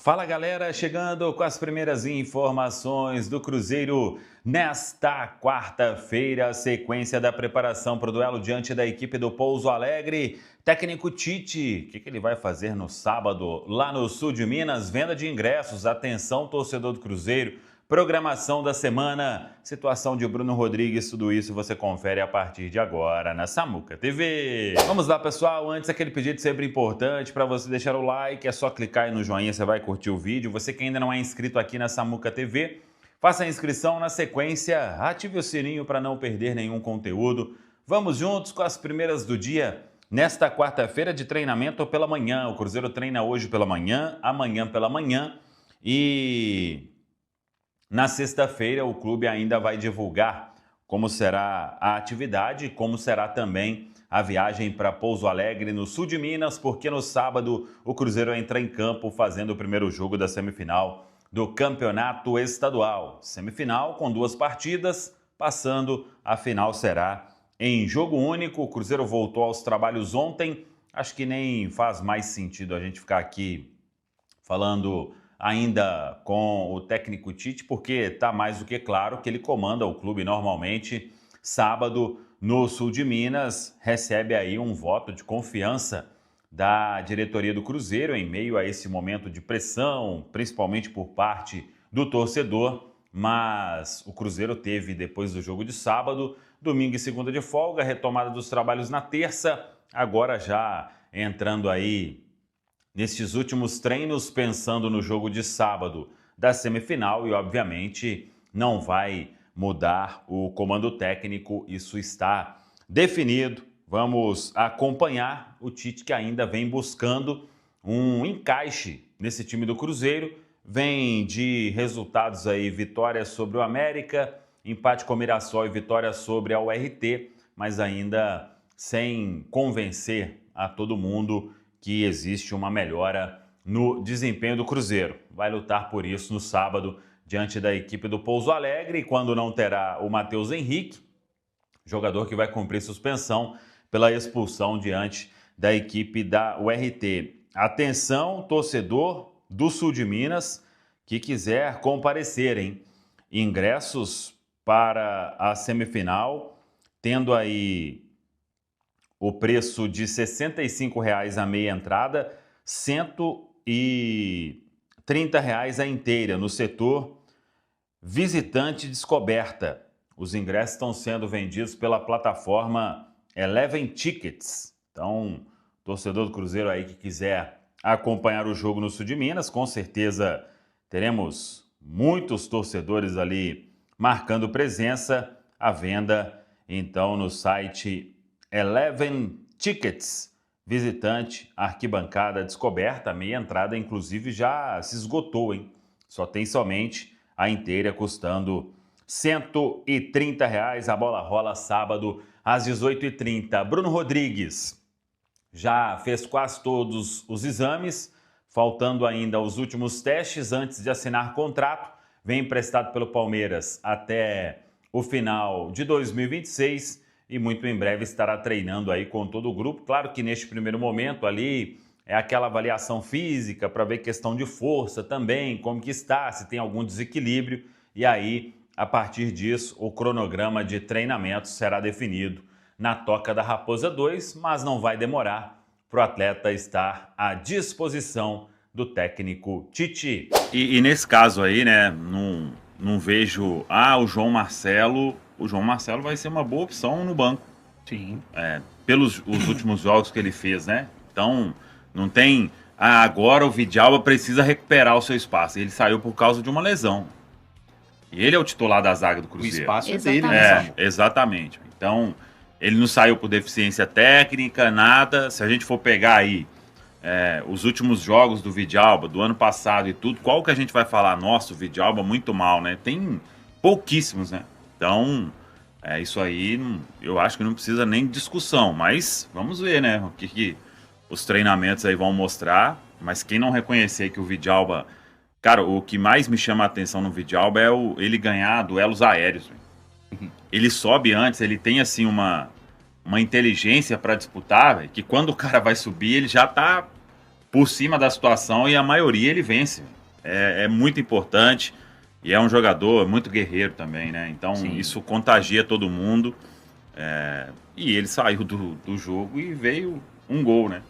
Fala galera, chegando com as primeiras informações do Cruzeiro nesta quarta-feira, sequência da preparação para o duelo diante da equipe do Pouso Alegre. Técnico Tite, o que ele vai fazer no sábado lá no sul de Minas? Venda de ingressos, atenção torcedor do Cruzeiro, programação da semana, situação de Bruno Rodrigues, tudo isso você confere a partir de agora na Samuca TV. Vamos lá pessoal, antes aquele pedido sempre importante para você deixar o like, é só clicar aí no joinha, você vai curtir o vídeo. Você que ainda não é inscrito aqui na Samuca TV, faça a inscrição, na sequência ative o sininho para não perder nenhum conteúdo. Vamos juntos com as primeiras do dia. Nesta quarta-feira de treinamento pela manhã, o Cruzeiro treina hoje pela manhã, amanhã pela manhã e na sexta-feira o clube ainda vai divulgar como será a atividade e como será também a viagem para Pouso Alegre, no sul de Minas, porque no sábado o Cruzeiro entra em campo fazendo o primeiro jogo da semifinal do Campeonato Estadual. Semifinal com 2 partidas, passando a final será em jogo único. O Cruzeiro voltou aos trabalhos ontem. Acho que nem faz mais sentido a gente ficar aqui falando ainda com o técnico Tite, porque está mais do que claro que ele comanda o clube normalmente. Sábado, no sul de Minas, recebe aí um voto de confiança da diretoria do Cruzeiro em meio a esse momento de pressão, principalmente por parte do torcedor. Mas o Cruzeiro teve, depois do jogo de sábado, domingo e segunda de folga, retomada dos trabalhos na terça, agora já entrando aí nestes últimos treinos, pensando no jogo de sábado da semifinal e, obviamente, não vai mudar o comando técnico, isso está definido. Vamos acompanhar o Tite, que ainda vem buscando um encaixe nesse time do Cruzeiro. Vem de resultados aí, vitória sobre o América, empate com o Mirassol e vitória sobre a URT, mas ainda sem convencer a todo mundo que existe uma melhora no desempenho do Cruzeiro. Vai lutar por isso no sábado diante da equipe do Pouso Alegre, quando não terá o Matheus Henrique, jogador que vai cumprir suspensão pela expulsão diante da equipe da URT. Atenção, torcedor do sul de Minas que quiser comparecer, hein? Ingressos para a semifinal, tendo aí o preço de R$ 65,00 a meia entrada, R$ 130,00 a inteira no setor visitante descoberta. Os ingressos estão sendo vendidos pela plataforma Eleven Tickets. Então, torcedor do Cruzeiro aí que quiser acompanhar o jogo no sul de Minas, com certeza teremos muitos torcedores ali marcando presença. À venda, então, no site Eleven Tickets, visitante, arquibancada descoberta, meia entrada, inclusive já se esgotou, hein? Só tem somente a inteira, custando R$ 130,00. A bola rola sábado às 18h30. Bruno Rodrigues já fez quase todos os exames, faltando ainda os últimos testes antes de assinar contrato. Vem emprestado pelo Palmeiras até o final de 2026 e muito em breve estará treinando aí com todo o grupo. Claro que neste primeiro momento ali é aquela avaliação física para ver questão de força também, como que está, se tem algum desequilíbrio. E aí, a partir disso, o cronograma de treinamento será definido na Toca da Raposa 2, mas não vai demorar para o atleta estar à disposição do técnico Tite. E nesse caso aí, né, não vejo... o João Marcelo vai ser uma boa opção no banco. Sim. Pelos os últimos jogos que ele fez, né? Então, não tem... agora o Vidalba precisa recuperar o seu espaço. Ele saiu por causa de uma lesão. E ele é o titular da zaga do Cruzeiro. O espaço é dele, né? Exatamente. Então, ele não saiu por deficiência técnica, nada. Se a gente for pegar aí os últimos jogos do Vidalba, do ano passado e tudo, qual que a gente vai falar? Nossa, o Vidalba muito mal, né? Tem pouquíssimos, né? Então, isso aí eu acho que não precisa nem de discussão, mas vamos ver, né? O que os treinamentos aí vão mostrar. Mas quem não reconhecer que o Vidalba... Cara, o que mais me chama a atenção no Vidalba é ele ganhar duelos aéreos. Ele sobe antes, ele tem assim uma inteligência para disputar, véio, que quando o cara vai subir, ele já tá por cima da situação e a maioria ele vence. É muito importante e é um jogador muito guerreiro também, né? Então isso contagia todo mundo. E ele saiu do jogo e veio um gol, né?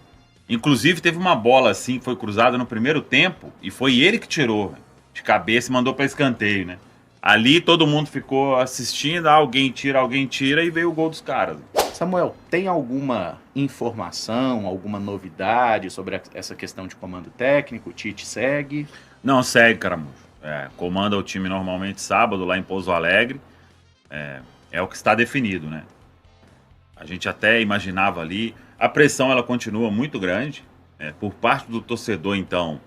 Inclusive teve uma bola assim que foi cruzada no primeiro tempo e foi ele que tirou de cabeça e mandou para escanteio, né? Ali todo mundo ficou assistindo, alguém tira e veio o gol dos caras. Samuel, tem alguma informação, alguma novidade sobre essa questão de comando técnico? O Tite segue? Não, segue, Caramujo. Comanda o time normalmente sábado lá em Pouso Alegre. É o que está definido, né? A gente até imaginava ali. A pressão ela continua muito grande. Por parte do torcedor, então,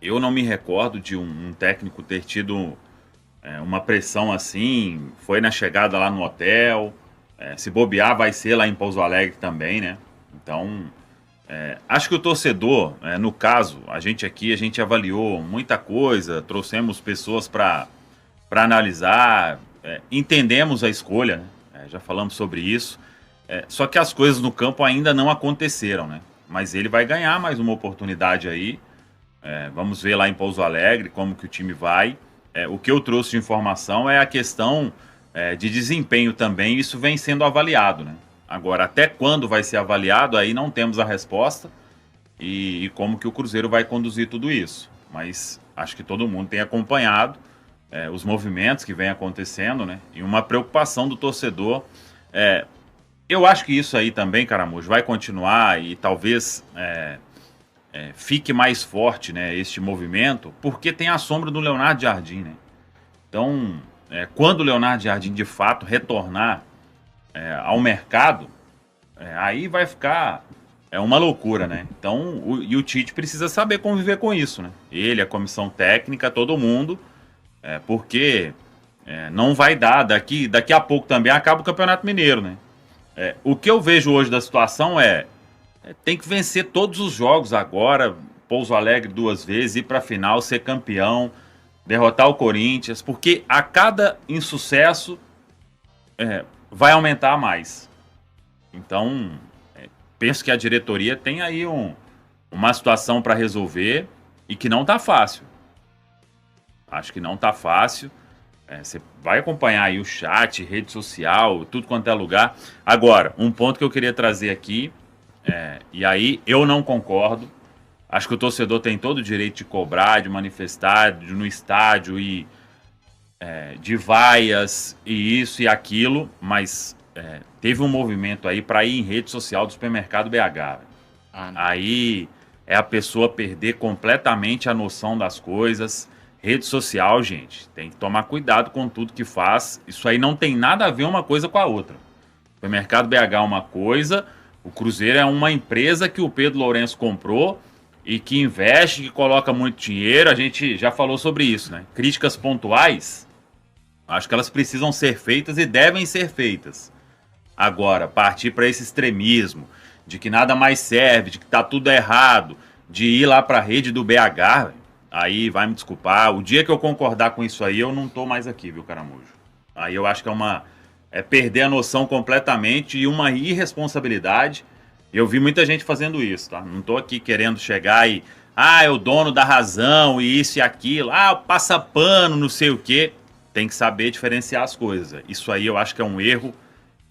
eu não me recordo de um técnico ter tido uma pressão assim. Foi na chegada lá no hotel. Se bobear, vai ser lá em Pouso Alegre também, né? Então, acho que o torcedor, no caso, a gente avaliou muita coisa, trouxemos pessoas para analisar, entendemos a escolha, né? Já falamos sobre isso. Só que as coisas no campo ainda não aconteceram, né? Mas ele vai ganhar mais uma oportunidade aí. Vamos ver lá em Pouso Alegre como que o time vai. O que eu trouxe de informação é a questão de desempenho também. Isso vem sendo avaliado, né? Agora, até quando vai ser avaliado, aí não temos a resposta e como que o Cruzeiro vai conduzir tudo isso. Mas acho que todo mundo tem acompanhado os movimentos que vem acontecendo, né? E uma preocupação do torcedor. Eu acho que isso aí também, Caramujo, vai continuar e talvez fique mais forte, né, este movimento, porque tem a sombra do Leonardo Jardim, né? Então, quando o Leonardo Jardim de fato retornar ao mercado, aí vai ficar uma loucura, né? Então, o Tite precisa saber conviver com isso, né? Ele, a comissão técnica, todo mundo, porque não vai dar, daqui a pouco também acaba o Campeonato Mineiro, né? O que eu vejo hoje da situação tem que vencer todos os jogos agora, Pouso Alegre 2 vezes, ir para a final, ser campeão, derrotar o Corinthians, porque a cada insucesso vai aumentar mais. Então, penso que a diretoria tem aí uma situação para resolver e que não está fácil. Acho que não está fácil. Você vai acompanhar aí o chat, rede social, tudo quanto é lugar. Agora, um ponto que eu queria trazer aqui, e aí eu não concordo. Acho que o torcedor tem todo o direito de cobrar, de manifestar no estádio e de vaias e isso e aquilo, mas teve um movimento aí para ir em rede social do Supermercado BH. Aí é a pessoa perder completamente a noção das coisas. Rede social, gente, tem que tomar cuidado com tudo que faz. Isso aí não tem nada a ver uma coisa com a outra. O Supermercado BH é uma coisa, o Cruzeiro é uma empresa que o Pedro Lourenço comprou e que investe, que coloca muito dinheiro. A gente já falou sobre isso, né? Críticas pontuais, acho que elas precisam ser feitas e devem ser feitas. Agora, partir para esse extremismo de que nada mais serve, de que tá tudo errado, de ir lá para a rede do BH, aí vai me desculpar. O dia que eu concordar com isso aí, eu não tô mais aqui, viu, Caramujo? Aí eu acho que é perder a noção completamente e uma irresponsabilidade. Eu vi muita gente fazendo isso, tá? Não tô aqui querendo chegar e... é o dono da razão e isso e aquilo. Passa pano, não sei o quê. Tem que saber diferenciar as coisas. Isso aí eu acho que é um erro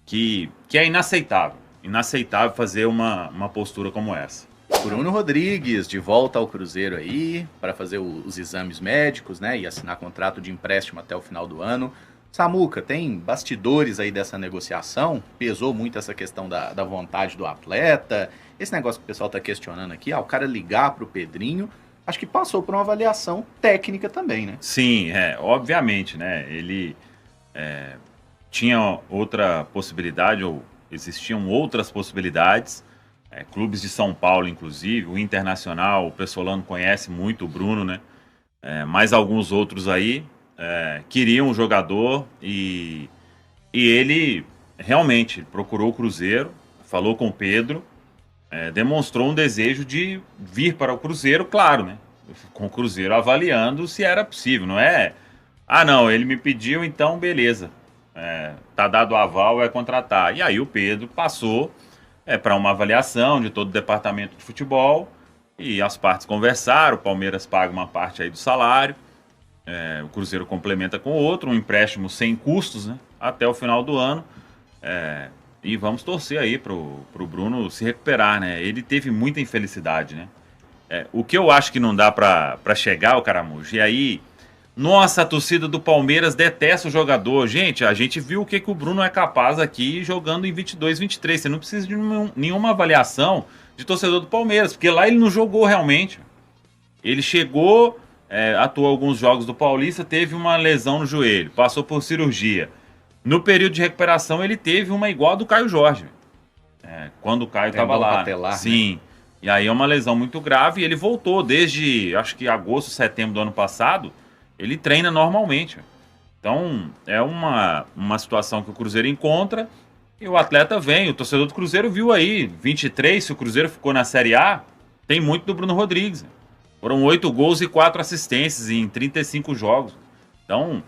que é inaceitável. Inaceitável fazer uma postura como essa. Bruno Rodrigues, de volta ao Cruzeiro aí, para fazer os exames médicos, né, e assinar contrato de empréstimo até o final do ano. Samuca, tem bastidores aí dessa negociação? Pesou muito essa questão da vontade do atleta? Esse negócio que o pessoal está questionando aqui, o cara ligar para o Pedrinho, acho que passou por uma avaliação técnica também, né? Sim, obviamente, né, ele tinha outra possibilidade, ou existiam outras possibilidades, clubes de São Paulo, inclusive, o Internacional, o Pessolano conhece muito o Bruno, né? Mais alguns outros aí queriam o jogador e ele realmente procurou o Cruzeiro, falou com o Pedro, demonstrou um desejo de vir para o Cruzeiro, claro, né? Com o Cruzeiro avaliando se era possível, não é? Não, ele me pediu, então beleza. Tá dado o aval, vai contratar. E aí o Pedro passou para uma avaliação de todo o departamento de futebol, e as partes conversaram, o Palmeiras paga uma parte aí do salário, o Cruzeiro complementa com outro, um empréstimo sem custos, né, até o final do ano, e vamos torcer aí pro Bruno se recuperar, né, ele teve muita infelicidade, né. O que eu acho que não dá para chegar, o Caramujo, e aí, nossa, a torcida do Palmeiras detesta o jogador. Gente, a gente viu o que o Bruno é capaz aqui jogando em 22, 23. Você não precisa de nenhuma avaliação de torcedor do Palmeiras, porque lá ele não jogou realmente. Ele chegou, atuou alguns jogos do Paulista, teve uma lesão no joelho, passou por cirurgia. No período de recuperação ele teve uma igual a do Caio Jorge. Quando o Caio estava lá. Patelar, sim. Né? E aí é uma lesão muito grave e ele voltou desde, acho que agosto, setembro do ano passado. Ele treina normalmente. Então, é uma situação que o Cruzeiro encontra e o atleta vem. O torcedor do Cruzeiro viu aí, 23, se o Cruzeiro ficou na Série A, tem muito do Bruno Rodrigues. Foram 8 gols e 4 assistências em 35 jogos. Então,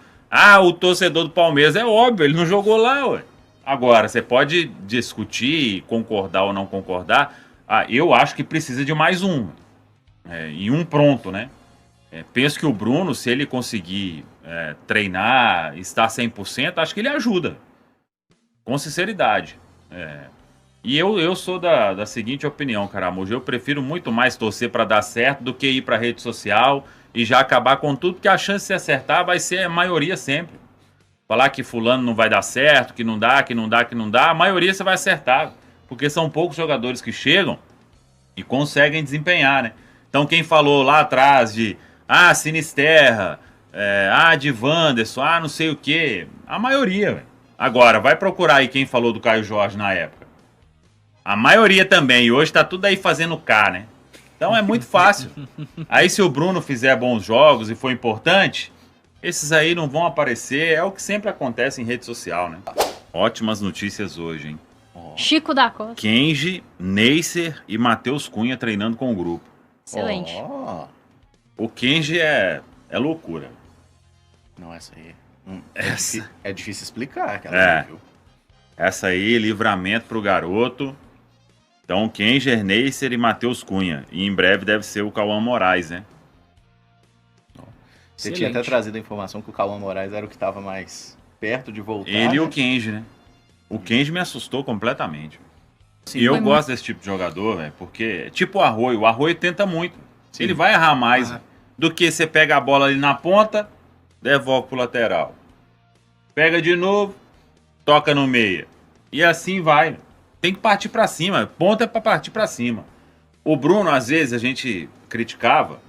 o torcedor do Palmeiras é óbvio, ele não jogou lá, ué. Agora, você pode discutir, concordar ou não concordar. Eu acho que precisa de mais um. E um pronto, né? Penso que o Bruno, se ele conseguir treinar, estar 100%, acho que ele ajuda. Com sinceridade. E eu sou da seguinte opinião, Caramujo. Eu prefiro muito mais torcer para dar certo do que ir para a rede social e já acabar com tudo, porque a chance de se acertar vai ser a maioria sempre. Falar que fulano não vai dar certo, que não dá, a maioria você vai acertar. Porque são poucos jogadores que chegam e conseguem desempenhar, né? Então quem falou lá atrás de Sinisterra, de Wanderson, não sei o quê. A maioria, véio. Agora, vai procurar aí quem falou do Caio Jorge na época. A maioria também, e hoje tá tudo aí fazendo K, né? Então é muito fácil. Aí se o Bruno fizer bons jogos e for importante, esses aí não vão aparecer, é o que sempre acontece em rede social, né? Ótimas notícias hoje, hein? Chico da Costa. Kenji, Neisser e Matheus Cunha treinando com o grupo. Excelente. O Kenji é loucura. Não, essa aí. Essa... É difícil explicar aquela viu? Essa aí, livramento pro garoto. Então, Kenji, Neisser e Matheus Cunha. E em breve deve ser o Cauã Moraes, né? Você tinha até trazido a informação que o Cauã Moraes era o que estava mais perto de voltar. Ele e o Kenji, né? O Kenji me assustou completamente. Sim, e eu gosto desse tipo de jogador, velho, porque tipo o Arroio. O Arroio tenta muito. Sim. Ele vai errar mais do que você pega a bola ali na ponta, devolve pro lateral. Pega de novo, toca no meia. E assim vai. Tem que partir pra cima. Ponta é pra partir pra cima. O Bruno, às vezes, a gente criticava,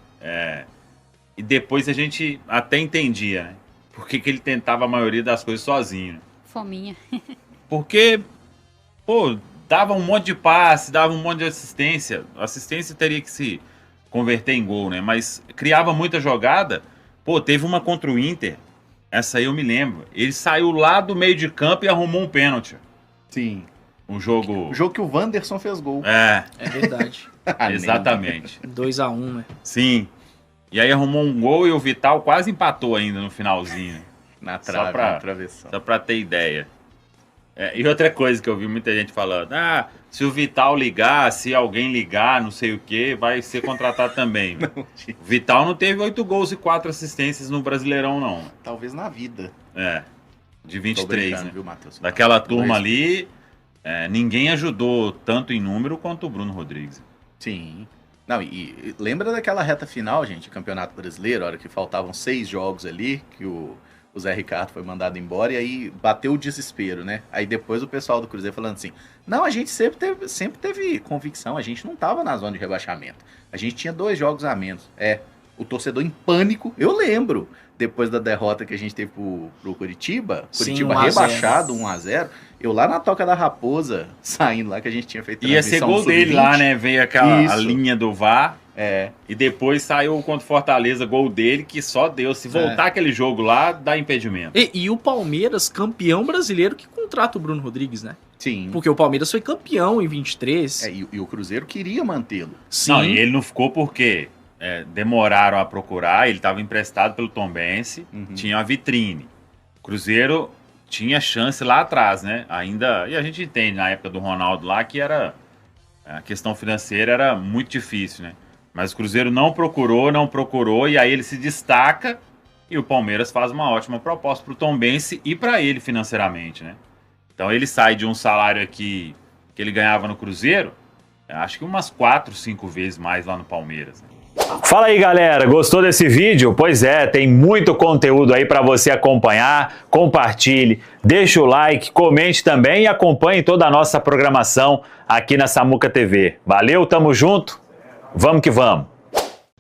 e depois a gente até entendia, né? Por que ele tentava a maioria das coisas sozinho. Fominha. Porque, dava um monte de passe, dava um monte de assistência. A assistência teria que se converter em gol, né? Mas criava muita jogada. Teve uma contra o Inter. Essa aí eu me lembro. Ele saiu lá do meio de campo e arrumou um pênalti. Sim. O jogo que o Wanderson fez gol. É verdade. Exatamente. 2-1, né? Sim. E aí arrumou um gol e o Vital quase empatou ainda no finalzinho. Na trave, na travessão. Só pra ter ideia. E outra coisa que eu vi muita gente falando, se o Vital ligar, se alguém ligar, não sei o que, vai ser contratado também. O Vital não teve 8 gols e 4 assistências no Brasileirão, não. Talvez na vida. De 23, né? Viu, Matheus? Daquela turma ali, ninguém ajudou tanto em número quanto o Bruno Rodrigues. Sim. Não, e lembra daquela reta final, gente, Campeonato Brasileiro, a hora que faltavam 6 jogos ali, que o Zé Ricardo foi mandado embora e aí bateu o desespero, né? Aí depois o pessoal do Cruzeiro falando assim, não, a gente sempre teve convicção, a gente não tava na zona de rebaixamento. A gente tinha 2 jogos a menos. O torcedor em pânico, eu lembro, depois da derrota que a gente teve pro Curitiba, Curitiba rebaixado, 1-0, eu lá na Toca da Raposa, saindo lá que a gente tinha feito ia ser gol dele lá, né? Veio a linha do VAR. E depois saiu contra o Fortaleza, gol dele, que só Deus. Se voltar aquele jogo lá, dá impedimento. E o Palmeiras, campeão brasileiro, que contrata o Bruno Rodrigues, né? Sim. Porque o Palmeiras foi campeão em 23. E o Cruzeiro queria mantê-lo. Sim. Não, e ele não ficou porque demoraram a procurar, ele estava emprestado pelo Tombense, tinha uma vitrine. O Cruzeiro tinha chance lá atrás, né? Ainda. E a gente entende na época do Ronaldo lá que era A questão financeira era muito difícil, né? Mas o Cruzeiro não procurou, e aí ele se destaca e o Palmeiras faz uma ótima proposta para o Tombense e para ele financeiramente, né? Então ele sai de um salário aqui que ele ganhava no Cruzeiro, acho que umas 4, 5 vezes mais lá no Palmeiras, né? Fala aí, galera, gostou desse vídeo? Pois é, tem muito conteúdo aí para você acompanhar. Compartilhe, deixa o like, comente também e acompanhe toda a nossa programação aqui na Samuca TV. Valeu, tamo junto, vamos que vamos!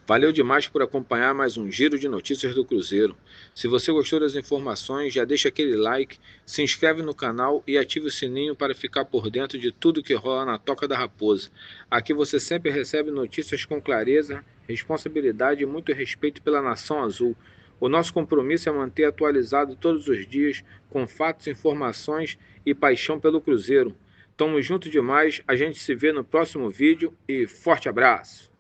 Valeu demais por acompanhar mais um Giro de Notícias do Cruzeiro. Se você gostou das informações, já deixa aquele like, se inscreve no canal e ative o sininho para ficar por dentro de tudo que rola na Toca da Raposa. Aqui você sempre recebe notícias com clareza, responsabilidade e muito respeito pela Nação Azul. O nosso compromisso é manter atualizado todos os dias, com fatos, informações e paixão pelo Cruzeiro. Tamo junto demais, a gente se vê no próximo vídeo e forte abraço!